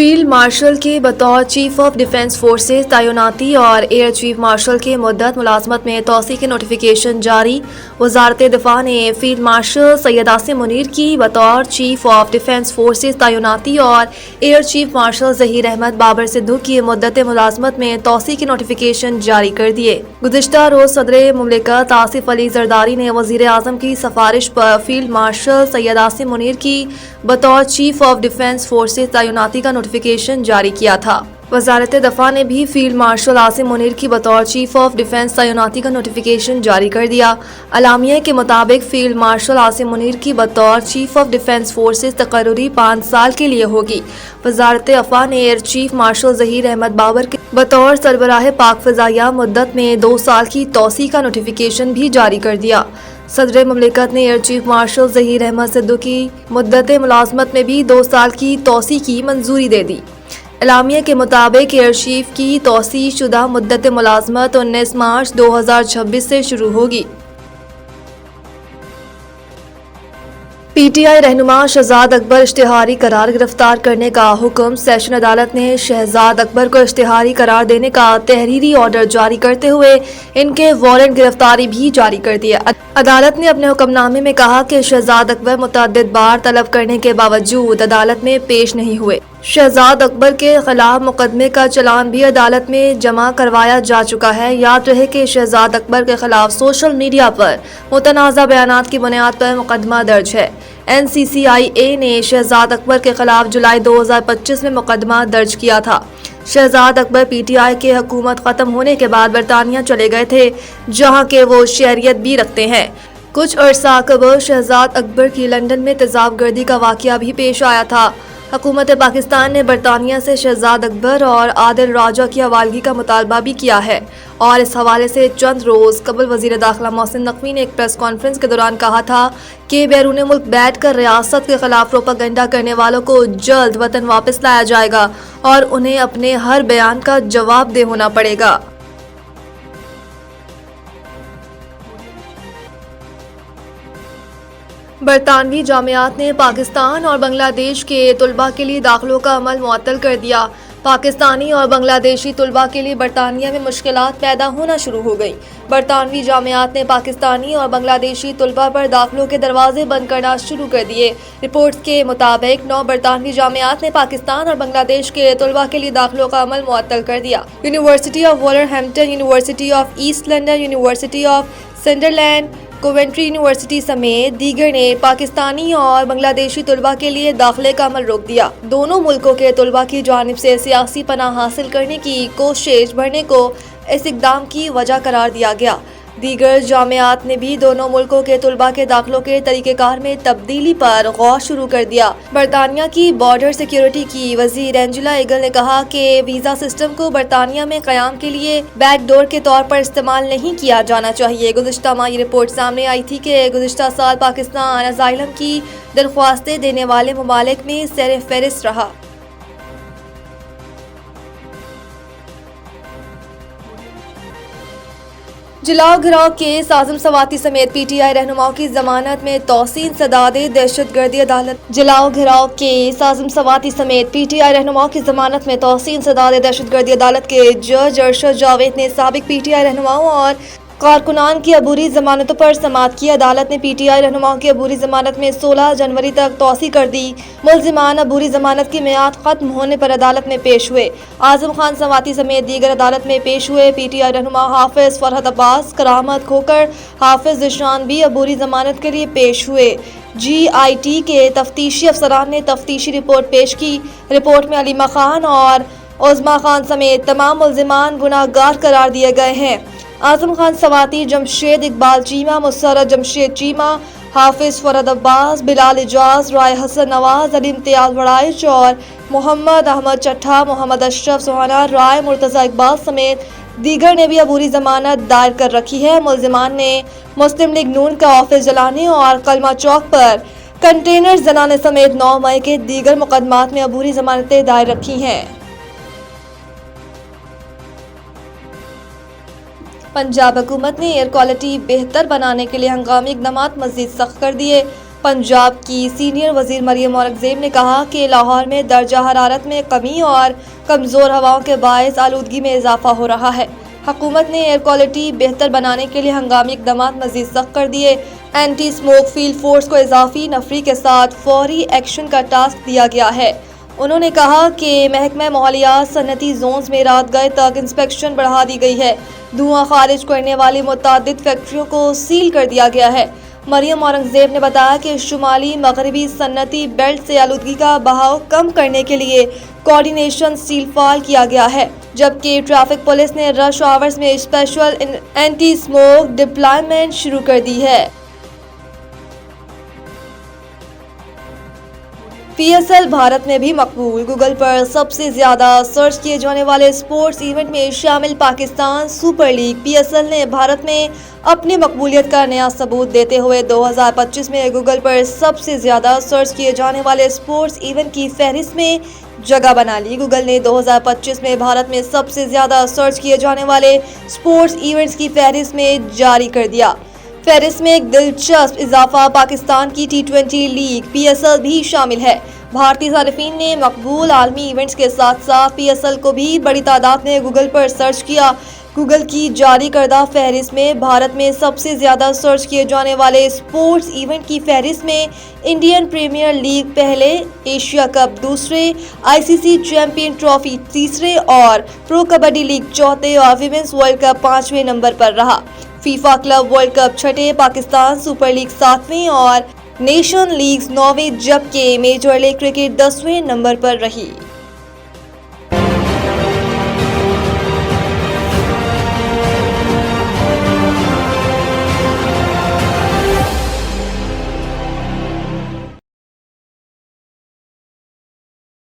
Field marshal के बतौर chief of defence forces तैनाती और एयर चीफ मार्शल के मुद्दत मुलाजमत में तोसी के नोटिफिकेशन जारी। वजारत दिफा ने फील्ड मार्शल सैयद आसिम मुनीर की बतौर चीफ ऑफ डिफेंस फोर्सेज तैनाती और air chief marshal Zaheer Ahmed Babar Sidhu की मुद्दत मुलाजमत में तोसी के नोटिफिकेशन जारी कर दिए। गुज़िश्ता रोज सदर मुमलिकत आसिफ अली जरदारी ने वज़ीर आज़म की सिफारिश पर फील्ड मार्शल सैयद आसिम मुनीर की बतौर चीफ ऑफ डिफेंस फोर्सेज तैनाती का नोटिफिकेशन जारी किया था। वजारत दफा ने भी फील्ड मार्शल आसिम मुनीर की बतौर चीफ ऑफ डिफेंस तैनाती का नोटिफिकेशन जारी कर दिया। अलामिया के मुताबिक फील्ड मार्शल आसिम मुनीर की बतौर चीफ ऑफ डिफेंस फोर्सेज तकर्री 5 साल के लिए होगी। वजारत दफा ने air chief marshal Zaheer Ahmed Babar के बतौर सरबराह पाक फ़ज़ाइया मुद्दत में 2 साल की तोसी का नोटिफिकेशन भी जारी कर दिया। सदर मुमलिकत ने air chief marshal Zaheer Ahmed Sidhu की मुद्दत मुलाजमत में भी 2 साल की तोसी की मंजूरी दे दी। एलामिया के मुताबिक एयर चीफ की तोसी शुदा मुद्दत मुलाजमत 19 मार्च 2026 से शुरू होगी। पीटीआई रहनुमा शहजाद अकबर इश्तिहारी करार गिरफ्तार करने का हुक्म। सेशन अदालत ने शहजाद अकबर को इश्तिहारी करार देने का तहरीरी ऑर्डर जारी करते हुए इनके वारंट गिरफ्तारी भी जारी कर दिए। अदालत ने अपने हुक्मनामे में कहा कि शहजाद अकबर मुतअद्दिद बार तलब करने के बावजूद अदालत में पेश नहीं हुए। शहजाद अकबर के खिलाफ मुकदमे का चलान भी अदालत में जमा करवाया जा चुका है। याद रहे कि शहजाद अकबर के खिलाफ सोशल मीडिया पर मुतनाज़ा बयानात की बुनियाद पर मुकदमा दर्ज है। NCCIA ने शहजाद अकबर के खिलाफ जुलाई 2025 में मुकदमा दर्ज किया था। शहजाद अकबर PTI के हुकूमत ख़त्म होने के बाद बरतानिया चले गए थे, जहां के वो शहरियत भी रखते हैं। कुछ अरसा कबल शहजाद अकबर की लंदन में तेज़ाब गर्दी का वाक़या भी पेश आया था। हुकूमत पाकिस्तान ने बरतानिया से शहजाद अकबर और आदिल राजा की हवालगी का मुतालबा भी किया है और इस हवाले से चंद रोज़ कबल वज़ीर दाखिला मोहसिन नकवी ने एक प्रेस कॉन्फ्रेंस के दौरान कहा था कि बैरून मुल्क बैठ कर रियासत के खिलाफ प्रोपागेंडा करने वालों को जल्द वतन वापस लाया जाएगा और उन्हें अपने हर बयान का जवाबदेह होना पड़ेगा। बरतानवी जामियात ने पाकिस्तान और बांग्लादेश के तुलबा के लिए दाखिलों का अमल मुअत्तल कर दिया। पाकिस्तानी और बांग्लादेशी तुलबा के लिए बरतानिया में मुश्किलात पैदा होना शुरू हो गई। बरतानवी जामियात ने पाकिस्तानी और बांग्लादेशी तुलबा पर दाखिलों के दरवाजे बंद करना शुरू कर दिए। रिपोर्ट्स के मुताबिक 9 बरतानवी जामियात ने पाकिस्तान और बांग्लादेश के तुलबा के लिए दाखिलों का अमल मुअत्तल कर दिया। University of Wolverhampton, university of East London, university of Sunderland, Coventry university समेत दीगर ने पाकिस्तानी और बांग्लादेशी तुलबा के लिए दाखिले का अमल रोक दिया। दोनों मुल्कों के तुलबा की जानिब से सियासी पनाह हासिल करने की कोशिश बढ़ने को इस इक़दाम की वजह करार दिया गया। दीगर जामियात ने भी दोनों मुल्कों के तुलबा के दाखिलों के तरीक़ेकार में तब्दीली पर गौर शुरू कर दिया। बरतानिया की बॉर्डर सिक्योरिटी की वज़ीर एंजेला ईगल ने कहा कि वीज़ा सिस्टम को बरतानिया में क़याम के लिए बैकडोर के तौर पर इस्तेमाल नहीं किया जाना चाहिए। गुज़िश्ता माह ये रिपोर्ट सामने आई थी कि गुज़िश्ता साल पाकिस्तान असाइलम की दरख्वास्तें देने वाले ममालिक में सर फहरिस्त रहा। जलाओ घिराव केस आज़म सवाती समेत PTI रहनुमाओं की जमानत में तौसीन सदाद दहशतगर्दी अदालत। जलाओ घिराव केस आज़म सवाती समेत PTI रहनुमाओं की जमानत में तौसीन सदाद दहशतगर्दी अदालत के जज अरशद जावेद ने साबिक PTI रहनुमाओं और कारकुनान की अबूरी जमानतों पर समाअत की। अदालत ने PTI रहनुमाओं की अबूरी जमानत में 16 जनवरी तक तोसी कर दी। मुल्जिमान अबूरी जमानत की मियाद खत्म होने पर अदालत में पेश हुए। आजम खान सवाती समेत दीगर अदालत में पेश हुए। PTI रहनुमा हाफिज फरहत अब्बास, करामत खोकर, हाफिज जिशान भी अबूरी जमानत के लिए पेश हुए। GIT के तफ्तीशी अफसरान ने तफ्तीशी रिपोर्ट पेश की। रिपोर्ट में अलीमा खान और उज़मा खान समेत तमाम मुल्जिमान गुनाहगार करार दिए गए हैं। आजम खान सवाती, जमशेद इकबाल चीमा, मुसर्रत जमशेद चीमा, हाफिज फरहत अब्बास, बिलाल इजाज, राय हसन नवाज, अली इम्तियाज वड़ाइच और मोहम्मद अहमद चट्ठा, मोहम्मद अशरफ सुहाना राय, मुर्तज़ा इकबाल समेत दीगर ने भी अबूरी जमानत दायर कर रखी है। मुल्जिमान ने मुस्लिम लीग नून का ऑफिस जलाने और कलमा चौक पर कंटेनर जलाने समेत 9 मई के दीगर मुकदमात में अबूरी जमानतें दायर रखी हैं। पंजाब हुकूमत ने एयर क्वालिटी बेहतर बनाने के लिए हंगामी इक़दामात मज़ीद सख्त कर दिए। پنجاب کی سینئر وزیر مریم اورنگزیب نے کہا کہ لاہور میں درجہ حرارت میں کمی اور کمزور ہواؤں کے باعث آلودگی میں اضافہ ہو رہا ہے۔ حکومت نے ایئر کوالٹی بہتر بنانے کے لیے ہنگامی اقدامات مزید سخت کر دیے۔ اینٹی اسموک فیلڈ فورس کو اضافی نفری کے ساتھ فوری ایکشن کا ٹاسک دیا گیا ہے۔ انہوں نے کہا کہ محکمہ ماحولیات صنعتی زونز میں رات گئے تک انسپیکشن بڑھا دی گئی ہے۔ دھواں خارج کرنے والی متعدد فیکٹریوں کو سیل کر دیا گیا ہے۔ مریم اورنگزیب نے بتایا کہ شمالی مغربی صنعتی بیلٹ سے آلودگی کا بہاؤ کم کرنے کے لیے کوارڈینیشن سیل فعال کیا گیا ہے، جبکہ ٹریفک پولیس نے رش آورز میں اسپیشل اینٹی اسموک ڈپلائمنٹ شروع کر دی ہے۔ پی ایس ایل بھارت میں بھی مقبول۔ گوگل پر سب سے زیادہ سرچ کیے جانے والے اسپورٹس ایونٹ میں شامل Pakistan super league P S L نے بھارت میں اپنی مقبولیت کا نیا ثبوت دیتے ہوئے 2025 میں گوگل پر سب سے زیادہ سرچ کیے جانے والے اسپورٹس ایونٹ کی فہرست میں جگہ بنا لی۔ گوگل نے 2025 میں بھارت میں سب سے زیادہ سرچ کیے جانے والے اسپورٹس ایونٹس کی فہرست میں جاری کر دیا۔ فہرست میں ایک دلچسپ اضافہ پاکستان کی T20 league P S L بھی شامل ہے۔ بھارتی صارفین نے مقبول عالمی ایونٹس کے ساتھ ساتھ پی ایس ایل کو بھی بڑی تعداد میں گوگل پر سرچ کیا۔ گوگل کی جاری کردہ فہرست میں بھارت میں سب سے زیادہ سرچ کیے جانے والے اسپورٹس ایونٹ کی فہرست میں انڈین پریمیئر لیگ پہلے، ایشیا کپ دوسرے، آئی سی سی چیمپئن ٹرافی تیسرے اور پرو کبڈی لیگ چوتھے اور ویمنز ورلڈ کپ 5ویں نمبر پر رہا۔ فیفا کلب ورلڈ کپ چھٹے، پاکستان سپر لیگ 7ویں اور نیشن لیگز 9ویں، جبکہ میجر لیگ کرکٹ 10ویں نمبر پر رہی۔